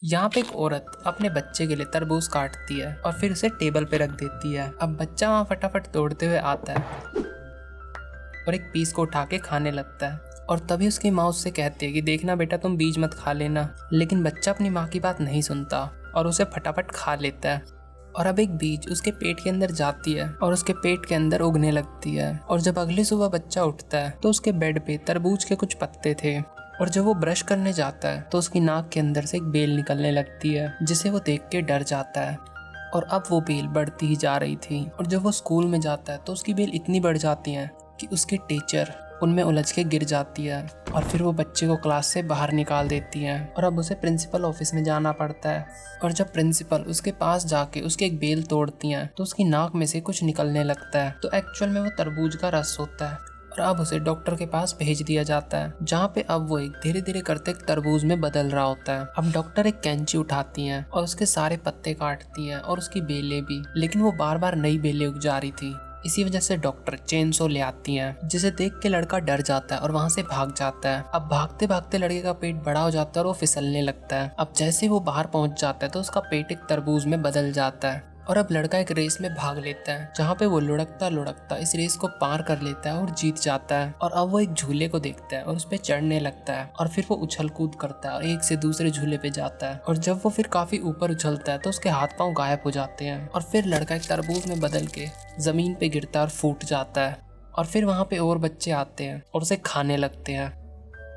यहाँ पे एक औरत अपने बच्चे के लिए तरबूज काटती है और फिर उसे टेबल पे रख देती है। अब बच्चा वहाँ फटाफट तोड़ते हुए आता है और एक पीस को उठा के खाने लगता है। और तभी उसकी माँ उससे कहती है कि देखना बेटा, तुम बीज मत खा लेना। लेकिन बच्चा अपनी माँ की बात नहीं सुनता और उसे फटाफट खा लेता है। और अब एक बीज उसके पेट के अंदर जाती है और उसके पेट के अंदर उगने लगती है। और जब अगली सुबह बच्चा उठता है तो उसके बेड पे तरबूज के कुछ पत्ते थे। और जब वो ब्रश करने जाता है तो उसकी नाक के अंदर से एक बेल निकलने लगती है, जिसे वो देख के डर जाता है। और अब वो बेल बढ़ती ही जा रही थी। और जब वो स्कूल में जाता है तो उसकी बेल इतनी बढ़ जाती है कि उसकी टीचर उनमें उलझ के गिर जाती है। और फिर वो बच्चे को क्लास से बाहर निकाल देती है और अब उसे प्रिंसिपल ऑफिस में जाना पड़ता है। और जब प्रिंसिपल उसके पास जाके उसकी एक बेल तोड़ती हैं तो उसकी नाक में से कुछ निकलने लगता है। तो एक्चुअल में वो तरबूज का रस होता है। और अब उसे डॉक्टर के पास भेज दिया जाता है, जहाँ पे अब वो एक धीरे धीरे करते एक तरबूज में बदल रहा होता है। अब डॉक्टर एक कैंची उठाती हैं और उसके सारे पत्ते काटती हैं और उसकी बेलें भी, लेकिन वो बार बार नई बेलें उग जा रही थी। इसी वजह से डॉक्टर चेनसो ले आती हैं, जिसे देख के लड़का डर जाता है और वहाँ से भाग जाता है। अब भागते भागते लड़के का पेट बड़ा हो जाता है और वो फिसलने लगता है। अब जैसे वो बाहर पहुंच जाता है तो उसका पेट एक तरबूज में बदल जाता है। और अब लड़का एक रेस में भाग लेता है, जहाँ पे वो लुढ़कता लुढ़कता इस रेस को पार कर लेता है और जीत जाता है। और अब वो एक झूले को देखता है और उस पे चढ़ने लगता है और फिर वो उछल कूद करता है और एक से दूसरे झूले पे जाता है। और जब वो फिर काफी ऊपर उछलता है तो उसके हाथ पांव गायब हो जाते हैं। और फिर लड़का एक तरबूज में बदल के जमीन पे गिरता है और फूट जाता है। और फिर वहाँ पे और बच्चे आते हैं और उसे खाने लगते हैं।